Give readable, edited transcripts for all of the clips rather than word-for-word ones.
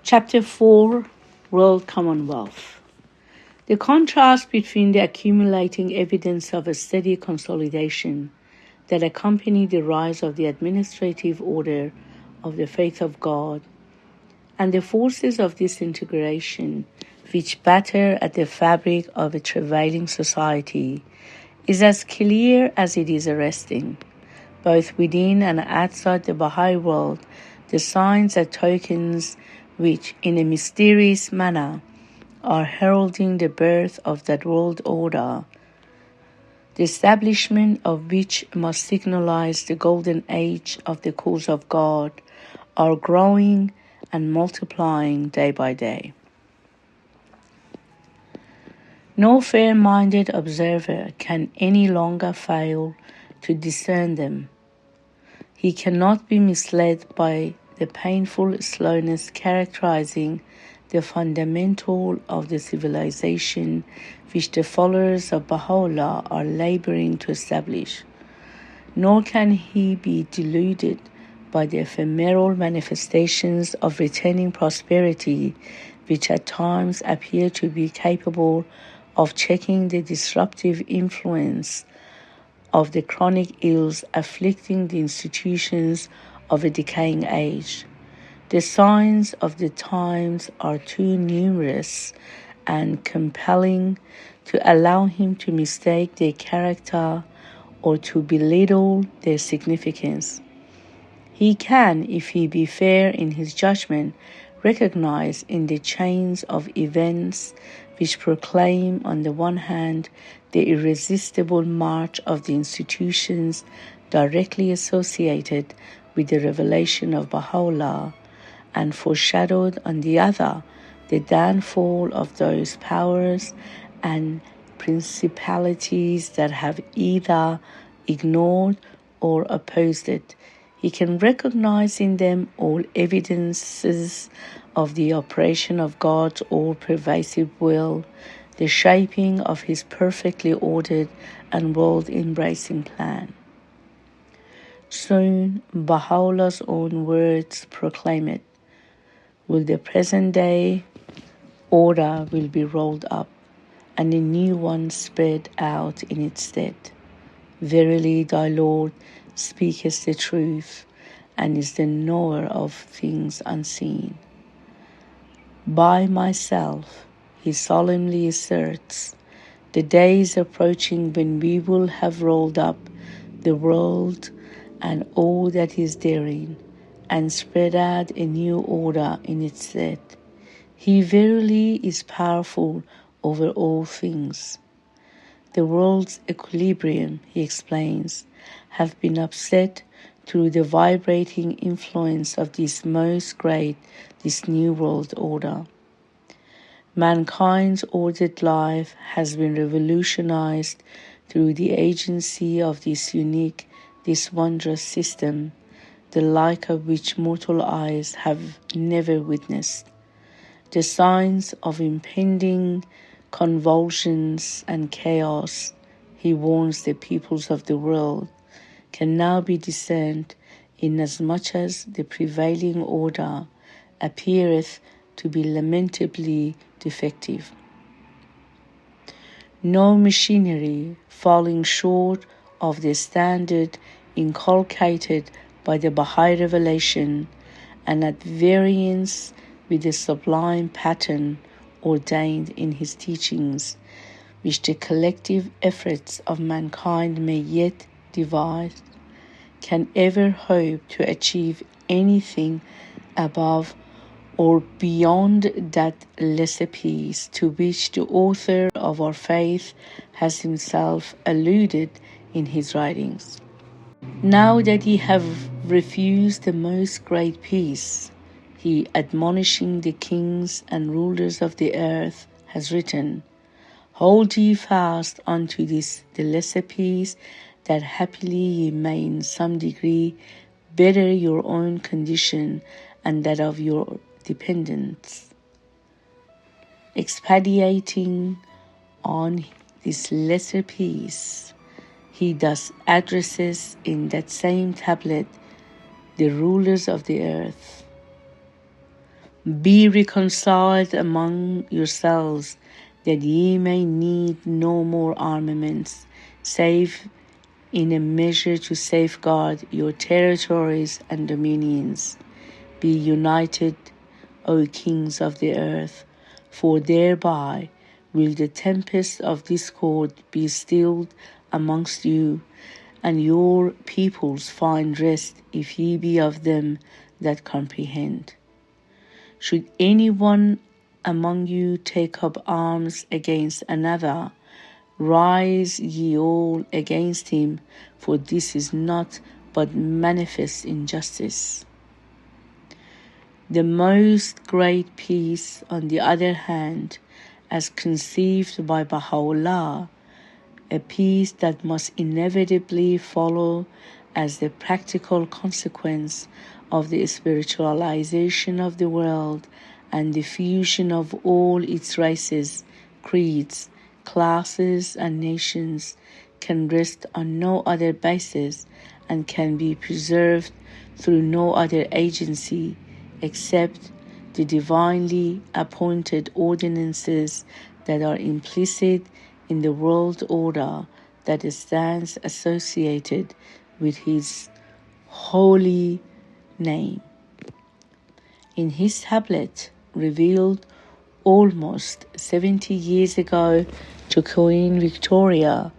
Chapter 4, World Commonwealth. The contrast between the accumulating evidence of a steady consolidation that accompanied the rise of the administrative order of the faith of God and the forces of disintegration which batter at the fabric of a travailing society is as clear as it is arresting. Both within and outside the Baha'i world, the signs and tokens which, in a mysterious manner, are heralding the birth of that world order, the establishment of which must signalize the golden age of the cause of God, are growing and multiplying day by day. No fair-minded observer can any longer fail to discern them. He cannot be misled by the painful slowness characterizing the fundamental of the civilization which the followers of Baha'u'llah are laboring to establish, nor can he be deluded by the ephemeral manifestations of returning prosperity which at times appear to be capable of checking the disruptive influence of the chronic ills afflicting the institutions of a decaying age. The signs of the times are too numerous and compelling to allow him to mistake their character or to belittle their significance. He can, if he be fair in his judgment, recognize in the chains of events which proclaim on the one hand the irresistible march of the institutions directly associated with the revelation of Baha'u'llah, and foreshadowed on the other the downfall of those powers and principalities that have either ignored or opposed it. He can recognize in them all evidences of the operation of God's all-pervasive will, the shaping of his perfectly ordered and world-embracing plan. Soon, Baha'u'llah's own words proclaim it. Will the present-day order will be rolled up, and a new one spread out in its stead. Verily, thy Lord speaketh the truth, and is the knower of things unseen. By myself, he solemnly asserts, the day is approaching when we will have rolled up the world and all that is therein, and spread out a new order in its stead. He verily is powerful over all things. The world's equilibrium, he explains, have been upset through the vibrating influence of this new world order. Mankind's ordered life has been revolutionized through the agency of this wondrous system, the like of which mortal eyes have never witnessed. The signs of impending convulsions and chaos, he warns the peoples of the world, can now be discerned inasmuch as the prevailing order appeareth to be lamentably defective. No machinery falling short of the standard inculcated by the Baha'i revelation and at variance with the sublime pattern ordained in his teachings, which the collective efforts of mankind may yet devise, can ever hope to achieve anything above or beyond that lesser peace to which the author of our faith has himself alluded in his writings. Now that he have refused the most great peace, he, admonishing the kings and rulers of the earth, has written, Hold ye fast unto this the lesser peace, that happily ye may in some degree better your own condition and that of your dependents. Expatiating on this lesser peace, he thus addresses in that same tablet the rulers of the earth. Be reconciled among yourselves, that ye may need no more armaments, save in a measure to safeguard your territories and dominions. Be united, O kings of the earth, for thereby will the tempest of discord be stilled amongst you, and your peoples find rest if ye be of them that comprehend. Should anyone among you take up arms against another, rise ye all against him, for this is not but manifest injustice. The most great peace, on the other hand, as conceived by Baha'u'llah, a peace that must inevitably follow as the practical consequence of the spiritualization of the world and the fusion of all its races, creeds, classes, and nations, can rest on no other basis and can be preserved through no other agency except the divinely appointed ordinances that are implicit in the world order that stands associated with his holy name. In his tablet, revealed almost 70 years ago to Queen Victoria,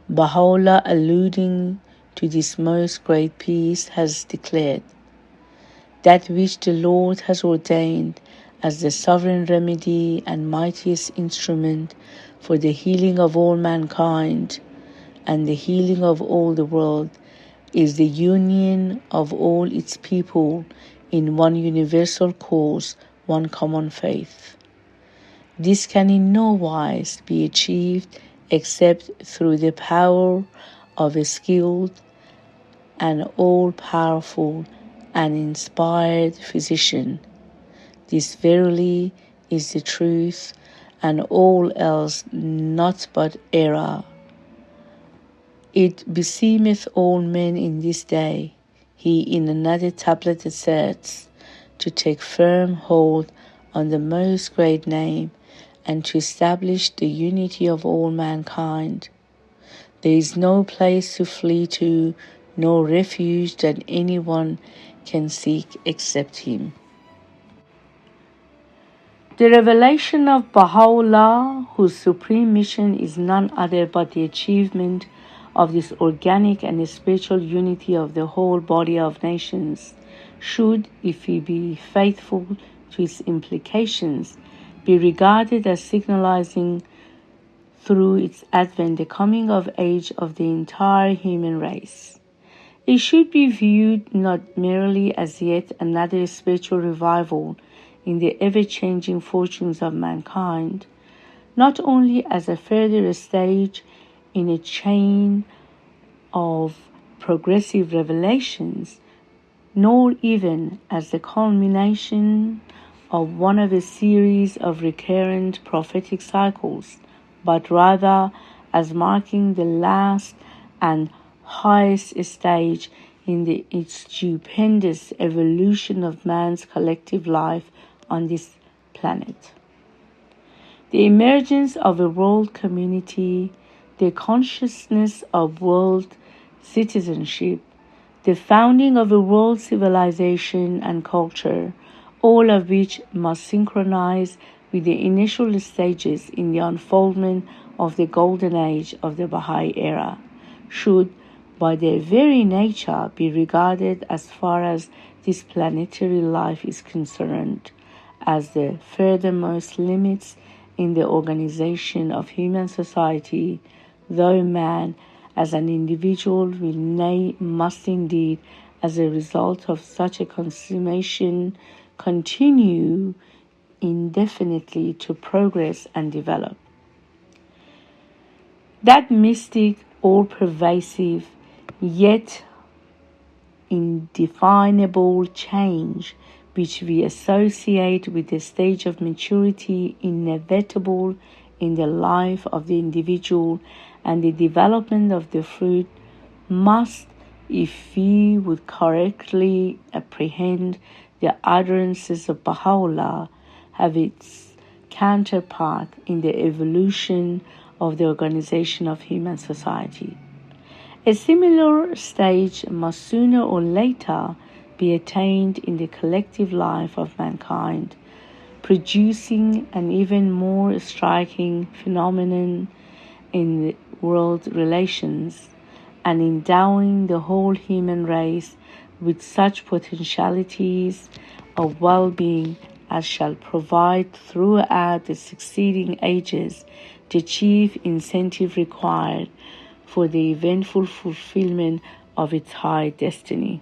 Baha'u'llah, alluding to this most great peace, has declared, that which the Lord has ordained as the sovereign remedy and mightiest instrument for the healing of all mankind and the healing of all the world is the union of all its people in one universal cause, one common faith. This can in no wise be achieved except through the power of a skilled and all-powerful and inspired physician. This verily is the truth, and all else not but error. It beseemeth all men in this day, he in another tablet asserts, to take firm hold on the most great name and to establish the unity of all mankind. There is no place to flee to, no refuge that anyone can seek except him. The revelation of Baha'u'llah, whose supreme mission is none other but the achievement of this organic and spiritual unity of the whole body of nations, should, if he be faithful to its implications, be regarded as signalizing through its advent the coming of age of the entire human race. It should be viewed not merely as yet another spiritual revival in the ever-changing fortunes of mankind, not only as a further stage in a chain of progressive revelations, nor even as the culmination of one of a series of recurrent prophetic cycles, but rather as marking the last and highest stage in the stupendous evolution of man's collective life on this planet. The emergence of a world community, the consciousness of world citizenship, the founding of a world civilization and culture, all of which must synchronize with the initial stages in the unfoldment of the golden age of the Baha'i era, should by their very nature be regarded, as far as this planetary life is concerned, as the furthermost limits in the organization of human society, though man as an individual must indeed, as a result of such a consummation, continue indefinitely to progress and develop. That mystic, all-pervasive, yet indefinable change which we associate with the stage of maturity inevitable in the life of the individual and the development of the fruit must, if we would correctly apprehend the utterances of Baha'u'llah have its counterpart in the evolution of the organization of human society. A similar stage must sooner or later be attained in the collective life of mankind, producing an even more striking phenomenon in the world relations and endowing the whole human race with such potentialities of well-being as shall provide throughout the succeeding ages the chief incentive required for the eventful fulfillment of its high destiny.